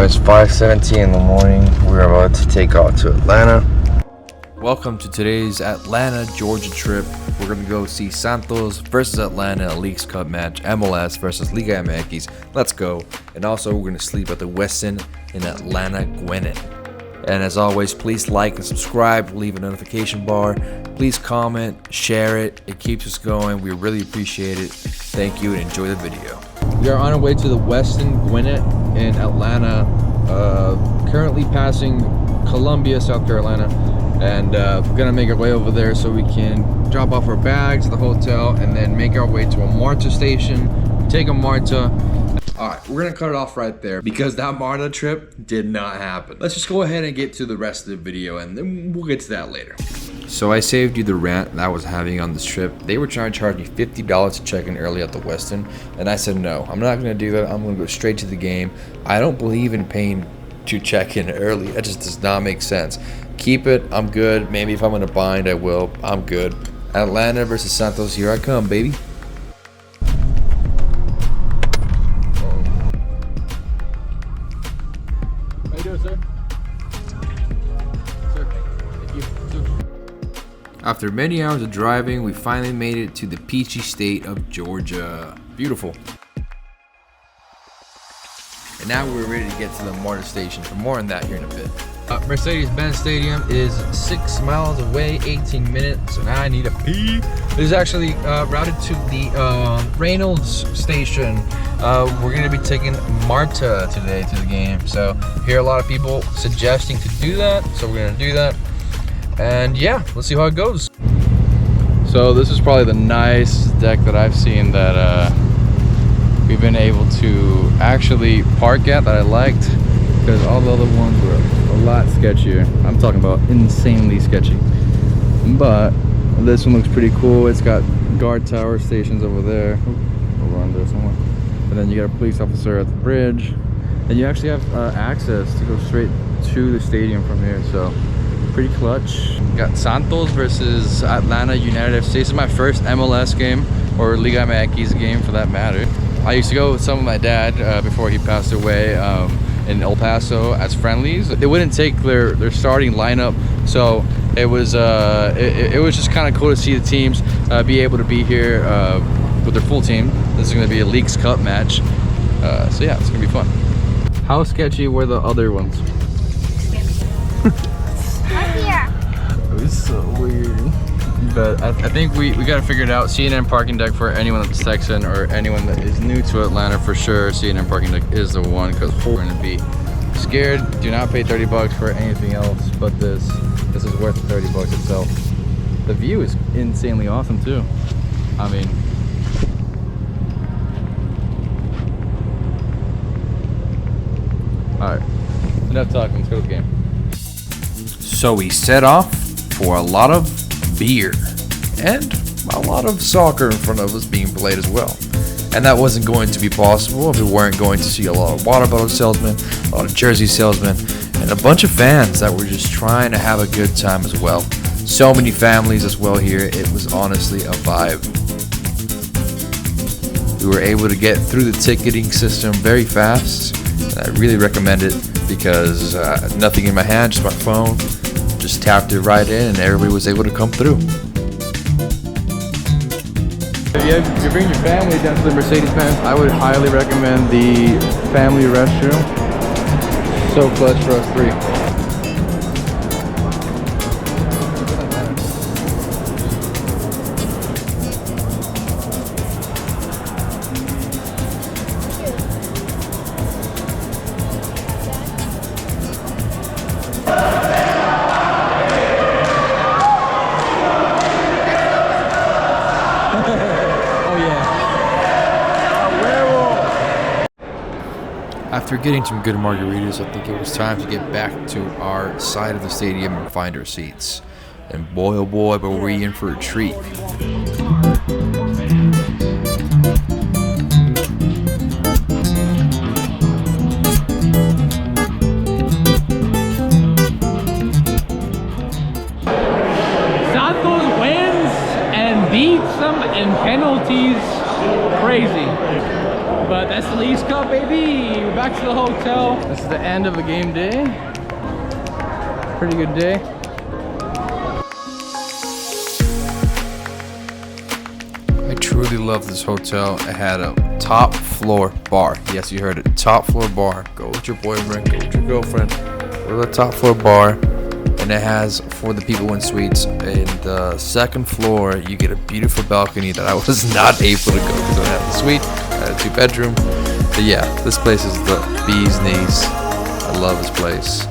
is 5:17 in the morning. We're about to take off to Atlanta. Welcome to today's Atlanta, Georgia trip. We're going to go see Santos versus Atlanta, a Leagues Cup match, MLS versus Liga MX. Let's go. And also, we're going to sleep at the Westin in Atlanta, Gwinnett. And as always, please like and subscribe, leave a notification bar. Please comment, share it. It keeps us going. We really appreciate it. Thank you and enjoy the video. We are on our way to the Westin Gwinnett in Atlanta, currently passing Columbia, South Carolina, and we're gonna make our way over there so we can drop off our bags at the hotel and then make our way to a MARTA station, take a MARTA. Alright, we're gonna cut it off right there because that MARTA trip did not happen. Let's just go ahead and get to the rest of the video and then we'll get to that later. So I saved you the rant that I was having on this trip. They were trying to charge me $50 to check in early at the Westin, and I said no, I'm not gonna do that. I'm gonna go straight to the game. I don't believe in paying to check in early. That just does not make sense. Keep it, I'm good. Maybe if I'm in a bind, I will. I'm good. Atlanta versus Santos, here I come, baby. How you doing, sir? Sir, thank you. After many hours of driving, we finally made it to the peachy state of Georgia. Beautiful. And now we're ready to get to the MARTA station. For more on that here in a bit. Mercedes-Benz Stadium is 6 miles away, 18 minutes, and I need a pee. It is actually routed to the Reynolds station. We're going to be taking MARTA today to the game. So hear a lot of people suggesting to do that, so we're going to do that. And yeah, let's see how it goes. So this is probably the nicest deck that I've seen that we've been able to actually park at that I liked, because all the other ones were a lot sketchier. I'm talking about insanely sketchy. But this one looks pretty cool. It's got guard tower stations over there. Over on there somewhere. And then you got a police officer at the bridge. And you actually have access to go straight to the stadium from here. So pretty clutch. Got Santos versus Atlanta United FC. This is my first MLS game, or Liga MX game for that matter. I used to go with some of my dad before he passed away in El Paso as friendlies. They wouldn't take their starting lineup, so it was just kind of cool to see the teams be able to be here with their full team. This is going to be a Leagues Cup match, so yeah, it's going to be fun. How sketchy were the other ones? It was so weird. But I think we got to figure it out. CNN parking deck for anyone that's Texan or anyone that is new to Atlanta, for sure. CNN parking deck is the one, because we're going to be scared. Do not pay 30 bucks for anything else but this. This is worth the 30 bucks itself. The view is insanely awesome too. I mean, alright, enough talking, let's go to the game. So we set off for a lot of beer and a lot of soccer in front of us being played as well, and that wasn't going to be possible if we weren't going to see a lot of water bottle salesmen, a lot of jersey salesmen, and a bunch of fans that were just trying to have a good time as well. So many families as well here. It was honestly a vibe. We were able to get through the ticketing system very fast, and I really recommend it because nothing in my hand, just my phone. Just tapped it right in and everybody was able to come through. If you bring your family down to the Mercedes-Benz, I would highly recommend the family restroom. So clutch for us three. After getting some good margaritas, I think it was time to get back to our side of the stadium and find our seats. And boy, oh boy, but were we in for a treat. Santos wins and beats them in penalties. Crazy. But that's the Leagues Cup, baby. We're back to the hotel. This is the end of the game day. Pretty good day. I truly love this hotel. It had a top floor bar. Yes, you heard it. Top floor bar. Go with your boyfriend, go with your girlfriend. Go to the top floor bar. And it has, for the people in suites, in the second floor, you get a beautiful balcony that I was not able to go because I don't have the suite. I had a 2-bedroom. But yeah, this place is the bee's knees. I love this place.